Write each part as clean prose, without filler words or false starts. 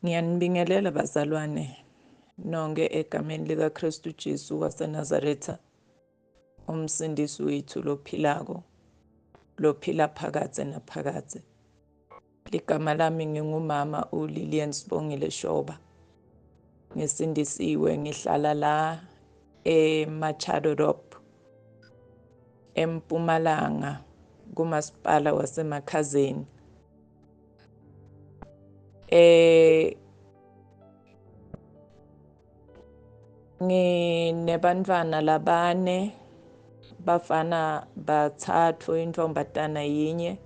Ngiyanibingelela bazalwane nonke egameni likaKristu Jesu waseNazaretha, umsindisi wethu lophilako, lophila phakathe naphakathe. Ligama lami ngingumama uLilian Sibongile Shoba. Ngisindisiwe, ngihlala la eMachadodorp, eMpumalanga, kumasipala wasemakhazeni. Nginebantwana labane, bafana bathathu, intombatana yinye.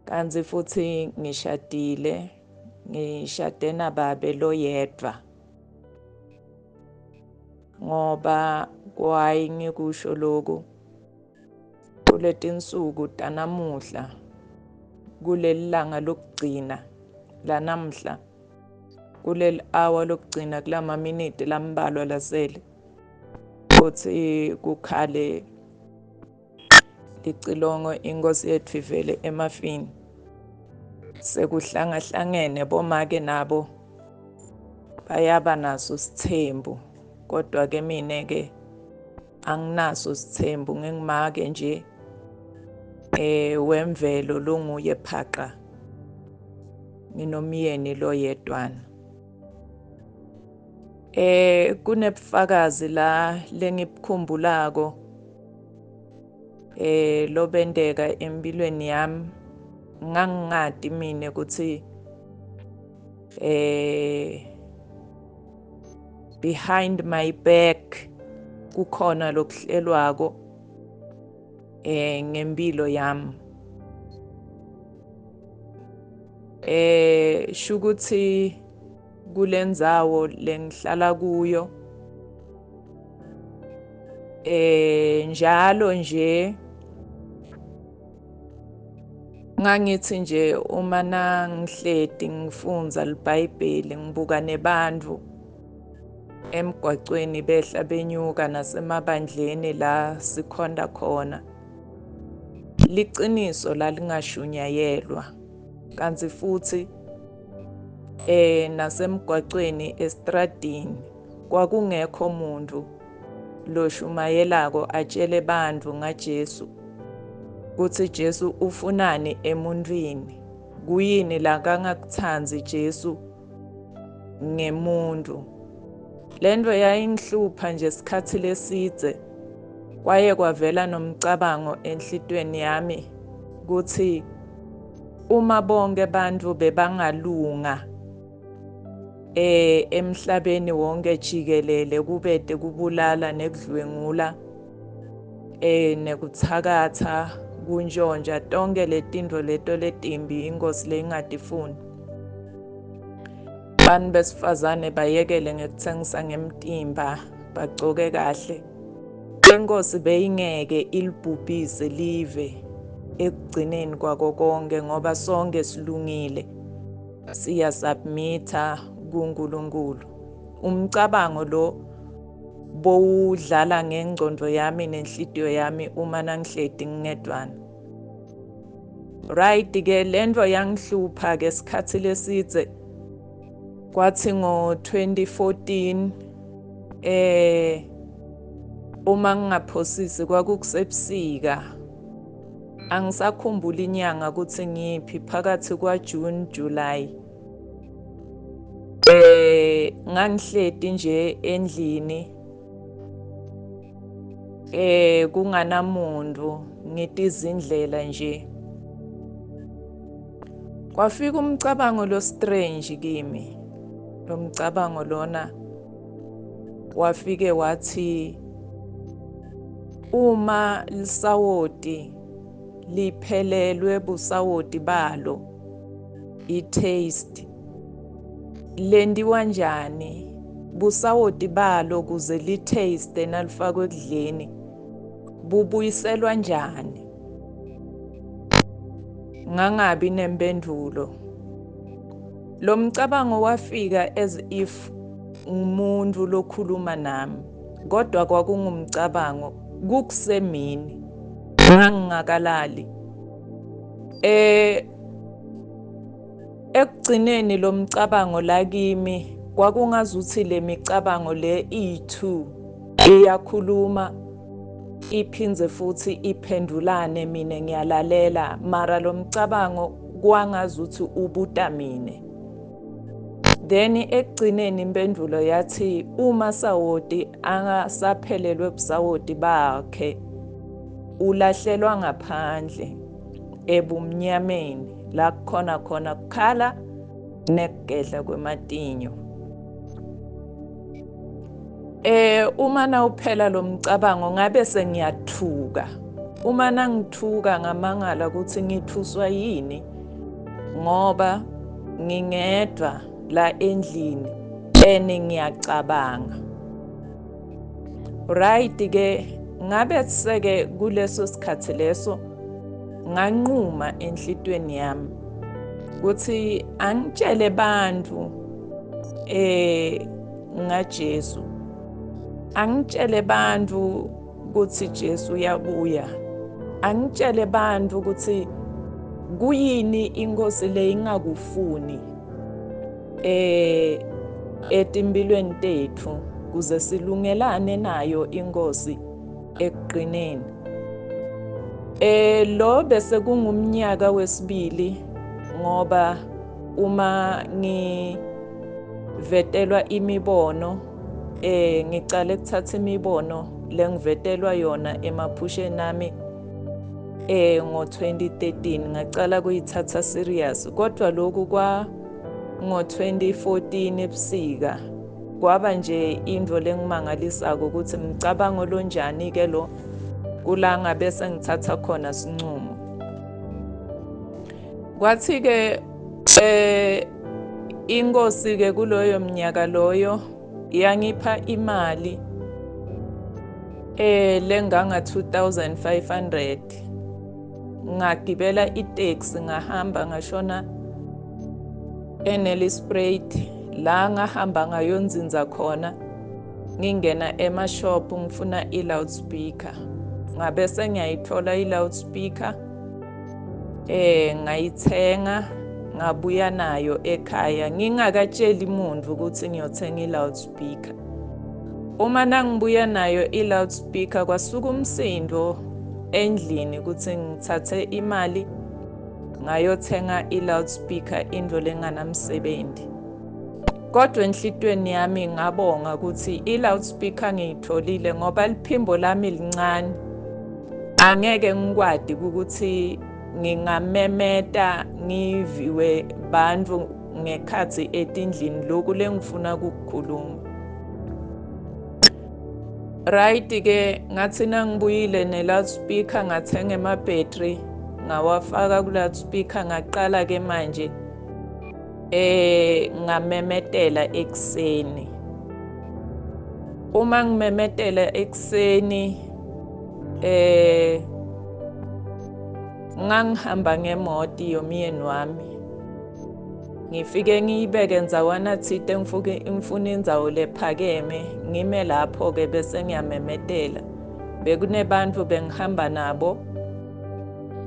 Kanzi futhi ngishadile, ngishade nababe loyedwa. Ngoba kwayi ngikusho lokhu, kuleti nsuku tanamuhla, kuleli langa lokugcina lanamhla, kuleli hour lokugcina kulama minute lambalwa lasele, kuthi kukhale licilongo inkosi yethu ivele emafini. Sekuhlangahlangene bomake nabo bayaba naso isithembu, kodwa-ke mina-ke anginaso isithembu, ngingumake nje wemvelo longuye phaqa, nginomyeni loyedwana. Kunebufakazi la lengibukhumbulako lobendeka empilweni yami. Ngangingadi mina ukuthi behind my back kukhona lokuhlelwako ngempilo yami. Shukuthi kulendzawo lengihlala kuyo njalo nje ngangithi nje uma nangihledi ngifundza liBhayibheli, ngibuka nebantfu emgwacweni behla benyuka nasemabandleni la sikhonda khona, liciniso lalingashunyayelwa. Kanzi futhi nasemgwacweni estradini kwakungekho muntu loshumayelako atshele bantfu ngaJesu, kuthi Jesu ufunani emuntwini, kuyini la kangakutsanzi Jesu ngemuntu. Lento yayingihlupha nje sikhathi lesidze, kwaye kwavela nomcabango enhlitweni yami kuthi uma bonke bantfu bebangalunga emhlabeni wonke jikelele, kubete kubulala nekudlwengula nekutsakatha, kuntshontsha, tonke letintfo leto letimbi inkhosi leyingatifuni. Bantu besifazane bayekele ngekutsengisa ngemtimba, bagcoke kahle. Inkosi beyingeke ilibhubhise live ekugcineni kwako konke, ngoba sonke silungile, siyasubmitha kuNkulunkulu. Umcabango lo bowudlala ngengcondo yami nenhlitiyo yami uma nangihledi ngingedwana. Right-ke lento yangihlupha-ke sikhathi lesidze. Kwathi ngo-2014 uma ngingaphosisi kwakukusebusika, angisakhumbuli inyanga ukuthi ngiphi, phakathi kwaJune July. Ngangihledi nje endlini kunganamuntu, ngithi izindlela nje. Kwafika umcabango lo strange kimi. Lo mcabango lona wafike wathi uma lisawoti liphelelwe busawoti balo, i-taste, lendiwa njani busawoti balo kuze li-taste nalifakwe ekudleni, bubuyiselwa njani? Ngangabi nempendulo. Lo mcabango wafika as if umuntu lokhuluma nami, kodwa kwakungumcabango kukusemini, ngangingakalali. Ekugcineni lo mcabango la kimi kwakungazuthi le micabango le iyi2 iyakhuluma iphindze futhi iphendulane, mina ngiyalalela, mara lo mcabango kwangazuthi ubutamine. Then ekugcineni impendulo yathi uma Sawoti angasaphelelwe ubusawoti bakhe ulahlelwa ngaphandle ebumnyameni la khona kukhala nekugedla kwematinyo. Uma nawuphela lo mcabango ngabe sengiyathuka. Uma nangithuka ngamangala ukuthi ngithuswa yini ngoba ngingedwa la endlini ngiyacabanga. Right ke ngabe seke kuleso sikhathi leso nganquma enhlitweni yami ukuthi angitshele bantu ngaJesu. Angitshele bantu ukuthi Jesu uyabuya. Angitshele bantu ukuthi kuyini inkosi le ingakufuni etimpilweni tethu kuze silungelane nayo inkosi ekugcineni. Lo bese kungumnyaka wesibili ngoba uma ngivetelwa imibono ngicale ukuthatha imibono lengivetelwa yona emaphusheni ami ngo-2013 ngacala kuyithatha serious, kodwa lokhu ngo-2014 ebusika kwaba nje into lengimangalisako ukuthi mcabango lonjani ke lo kula ngabe sengithatha khona sinqumo. Kwathi ke inkosi ke kuloyo mnyaka loyo yangipha imali lenganga 2500. Ngagibela itaxi ngahamba ngashona eNelspruit la ngahamba ngayonzinza khona ngingena emashop ngifuna i-loudspeaker. Ngabe sengiyayithola i-loudspeaker ngayithenga ngabuya nayo ekhaya ngingakatsheli umuntu ukuthi ngiyothenga i-loudspeaker. Uma nangibuya nayo i-loudspeaker kwasuka umsindo endlini ukuthi ngithathe imali ngayothenga i-loudspeaker into lenganamsebenzi. Kodwa enhlitweni yami ngabonga ukuthi i-loudspeaker ngiyitholile ngoba liphimbo lami lincane. Angeke ngikwadi ukuthi ngingamemeta ngiviwe bantu ngekhathi etindlini lokhu lengifuna ukukhuluma. Right ke ngathi nangibuyile ne-loudspeaker ngathenga ama-battery ngawafaka ku-loudspeaker ngaqala ke manje ngamemetela ekseni. Uma ngimemetela ekseni ngangihamba ngemoto yomyeni wami. Ngifike ngiyibeke enzawana thite ngifuna indzawo lephakeme ngime lapho ke bese ngiyamemetela. Bekunebantu bengihamba nabo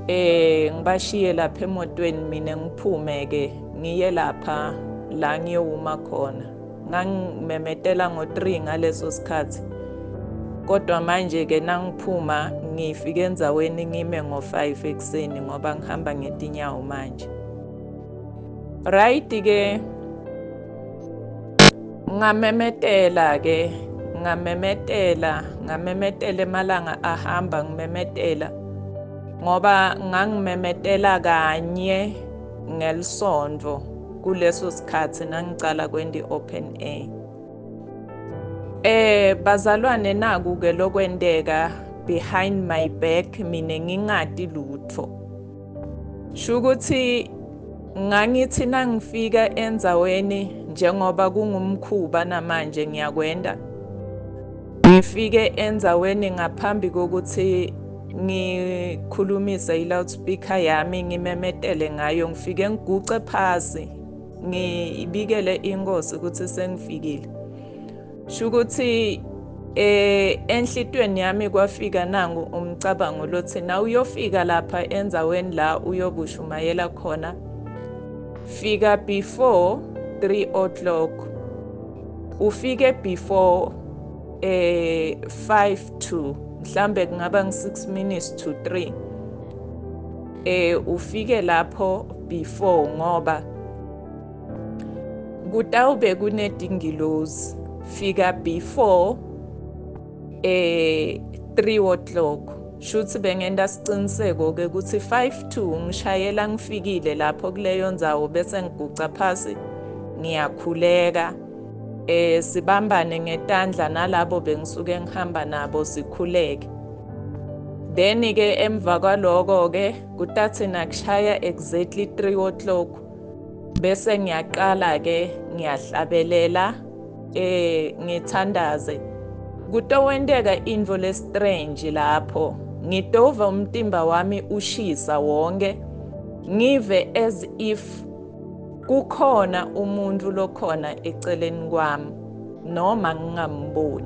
ngibashiye lapha emotweni mina ngiphume ke ngiye lapha la ngiyoma khona. Ngangimemetela ngo-3 ngaleso sikhathi. Kodwa manje ke nangiphuma ngifike enzaweni ngime ngo-5 ekseni ngoba ngihamba ngetinyawo manje. Right ke ngamemetela emalanga ahamba ngimemetela ngoba ngangimemetela kanye ngelisonto kuleso sikhathi nangicala kwenti open air. Bazalwane naku ke lokwenteka behind my back mina ngingadi lutho. Shukuthi ngangithi nangifika enzaweni njengoba kungumkhuba namanje ngiyakwenda. Ngifike enzaweni ngaphambi kokuthi ngikhulumise i-loudspeaker yami ngimemetele ngayo, ngifike ngiguce phasi ngibikele inkosi ukuthi sengifikile. Shukuthi enhlitweni yami kwafika nangu umcabango lothi na uyofika lapha enzaweni la uyobushumayela khona, fika before 3 o'clock, ufike before 5 to mhlambe kungaba ngi6 minutes to 3. Ufike lapho before ngoba kutawube kunedingilozi. Fika before 3 o'clock. Shuthi bengenda siciniseko ke ukuthi 5 to ngishayela ngifikile lapho kuleyo ndzawo bese ngiguca phasi ngiyakhuleka. Sibambane ngetandla nalabo bengisuke ngihamba nabo sikhuleke. Then ke emva kwaloko ke kutathi nakushaya exactly 3 o'clock bese ngiyaqala ke ngiyahlabelela ngithandaze. Kutowendeka into le strange lapho. Ngitova umtimba wami ushisa wonke. Ngive as if kukhona umuntu lokhona eceleni kwami noma ngingamboni.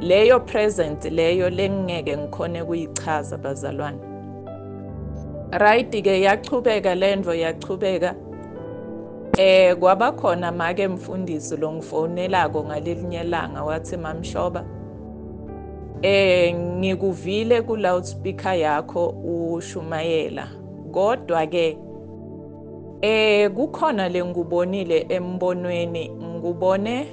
Leyo present leyo lengeke ngikhone kuyichaza bazalwane. Right ke yachubeka lento yachubeka. Kwaba khona make mfundisi lo ngifonelako ngalelinye ilanga wathi Mam Shoba ngikuvile ku loudspeaker yakho ushumayela, kodwa ke kukhona lengubonile embonweni, ngubone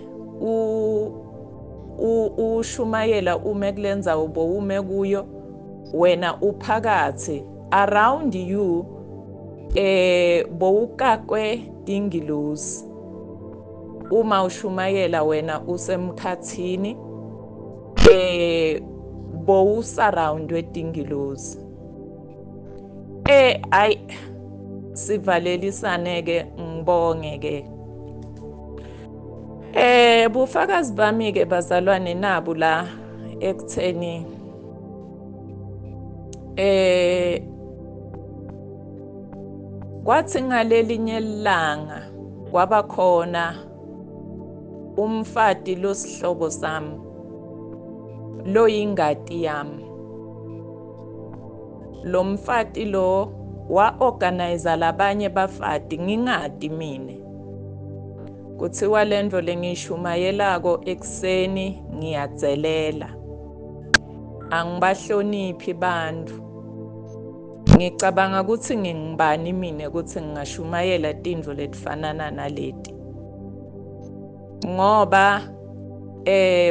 ushumayela ume kulenza ume kuyo wena uphakathi around you bowukakwe dingilozi. Uma ushumayela wena usemkhathini bowusurroundwe dingilozi. Ay sivalelisane ke ngibonge ke. Bufakazi bami ke bazalwane nabu la ekutheni kwathi ngalelinye ilanga kwaba khona umfati losihlobo sami lo yingati yami. Lo mfati lo wa-organize labanye bafati ngingadi mina. Kuthiwa lento lengishumayelako ekseni ngiyadzelela. Angibahloniphi bantu. Ngicabanga ukuthi ngingibani mina ukuthi ngingashumayela tinto letifanana naleti. Ngoba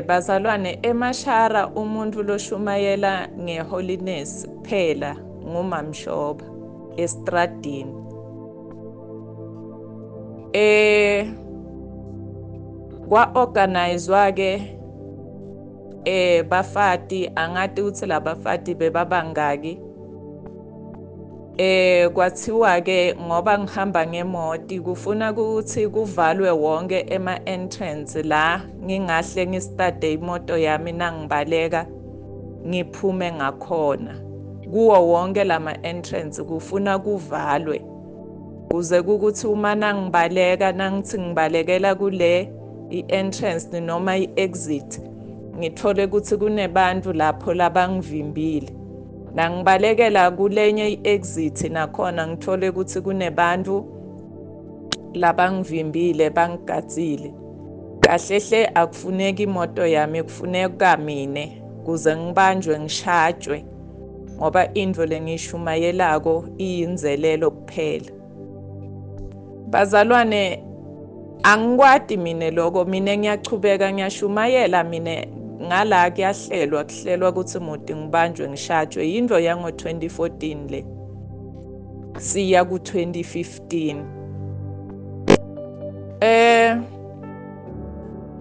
bazalwane emashara umuntu loshumayela ngeholiness kuphela nguMam Shoba estradini. Kwa-organizwa ke bafati, angati ukuthi labafati bebabangaki. Kwathiwa ke ngoba ngihamba ngemoti kufuna ukuthi kuvalwe wonke ema-entrance la ngingahle ngistade imoto yami nangibaleka ngiphume ngakhona. Kuwo wonke lama-entrance kufuna kuvalwe kuze kukuthi uma nangibaleka nangithi ngibalekela kule i-entrance noma i-exit ngithole ukuthi kunebantu lapho labangivimbile. Nangibalekela kulenye i-exit nakhona ngithole ukuthi kunebantu labangivimbile bangigatsile. Kahlehle akufuneki imoto yami, kufuneka mine kuze ngibanjwe ngishajwe ngoba into lengishumayelako iyinzelelo kuphela. Bazalwane angikwadi mine lokho, mina ngiyachubeka ngiyashumayela mina ngala kuhlelwa ukuthi muti ngibanjwe ngishajwe. Yinto yango 2014 le siya ku 2015.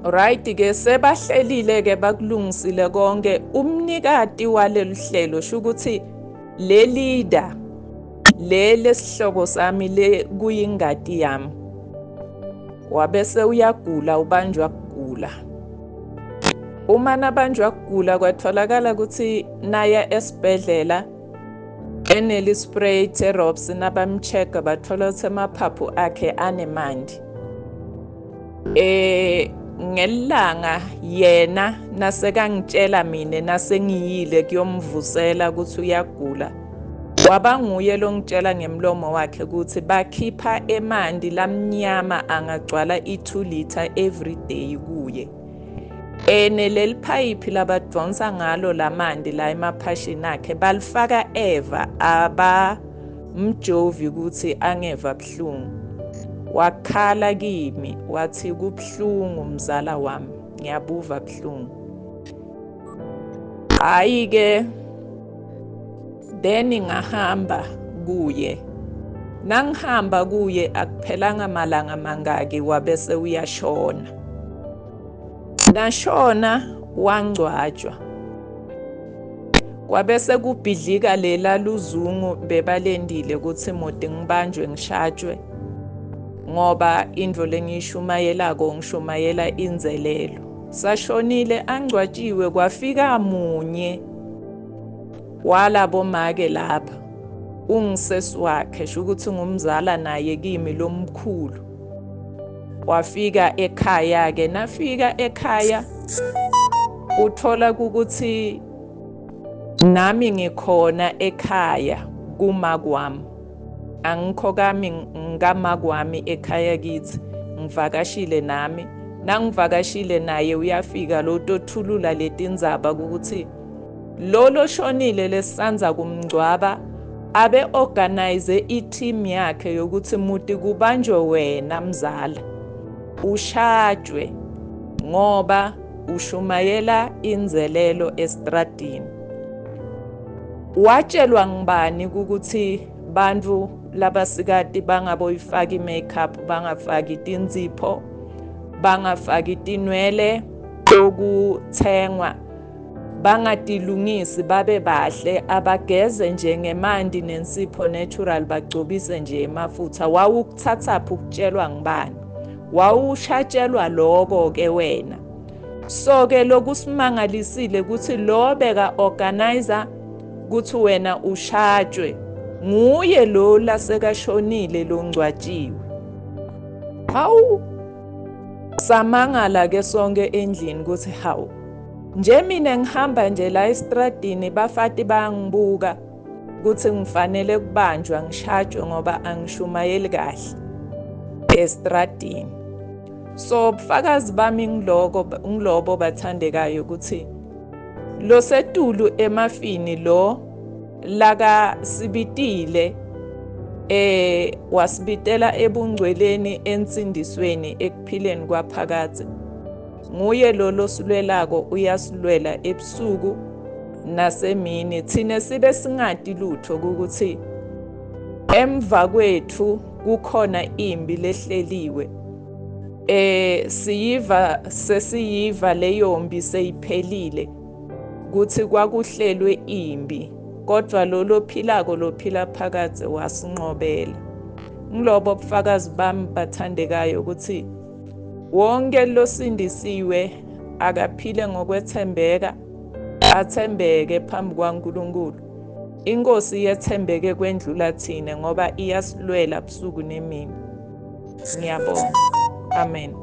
Right ke sebahlelile ke bakulungisile konke. Umnikati walelu hlelo shukuthi le leader lesihlobo sami le kuyingati yami wabese uyagula, ubanjwa kugula. Uma nabanjwa kugula kwatholakala ukuthi naya esibhedlela eneli spray drops nabamcheck bathola ukuthi amaphaphu akhe anemandi. Ngelanga yena nasekangitshela mina nasengiyile kuyomvusela ukuthi uyagula. Waba nguye longitshela ngemlomo wakhe ukuthi bakhipha emanti lamnyama angagcwala 2 litha every day kuye. Leli pipe labadonsa ngalo lamanti la emaphashini akhe balifaka eva abamjovi ukuthi angeva buhlungu. Wakhala kimi wathi kubhlungu mzala wami, ngiyabuva buhlungu. Hayi-ke then ngahamba kuye. Nangihamba kuye akuphelanga malanga mangaki wabese uyashona. Nashona wangcwatshwa. Kwabese kubhidlika lela luzungu bebalendile ukuthi mode ngibanjwe ngishajwe ngoba indvo lengishumayelako ngishumayela inzelelo. Sashonile angcwatshiwe kwafika munye walabo make lapha ungisesi wakhe sho ukuthi ngumzala naye kimi lomkhulu. Wafika ekhaya ke nafika ekhaya uthola ukuthi nami ngikhona ekhaya kumakwami. Angikho kami ngamakwami ekhaya kithi ngivakashile nami. Nangivakashile naye uyafika lo tothulula letindzaba ukuthi lo shonile lesisanza kumngcwaba abe organize i-team yakhe yokuthi muti kubanjwe wena mzala ushajwe ngoba ushumayela inzelelo estradini. Watshelwa ngibani ukuthi bantu labasikati bangaboyifaki makeup, bangafaki tinzipho, bangafaki tinwele okuthengwa, bangatilungisi babe bahle, abageze nje ngemanti nensipho natural, bagcobise nje emafutha. Wawukuthathaphi ukutshelwa ngibani? Wawushatshelwa lokho ke wena. So ke lokusimangalisile ukuthi lo beka organizer ukuthi wena ushajwe nguye lo lasekashonile longcwatshiwe. Hawu samangala ke sonke endlini ukuthi hawu nje mina ngihamba nje la estradini bafati bangibuka ukuthi ngifanele kubanjwa ngishajwe ngoba angishumayeli kahle estradini. So ubufakazi bami ngilobo bathandekayo ukuthi lo setulu emafini lo laka sibitile wasibitela ebungcweleni ensindisweni ekuphileni kwaphakathi. Nguye lo losulelako uyasilwela ebusuku nasemini. Thine sibe singadi lutho ukuthi emva kwethu kukhona imbi lehleliwe. Sesiyiva leyombi seyiphelile kuthi kwakuhlelwe imbi kodwa lo phila phakathi wasinqobela. Ngilobo bufakazi bami bathandekayo ukuthi wonke losindisiwe akaphile ngokwethembeka, athembeke phambi kwaNkulunkulu. Inkosi yethembeke kwendlula thina ngoba iyasilwela busuku nemini. Ngiyabonga. Amen.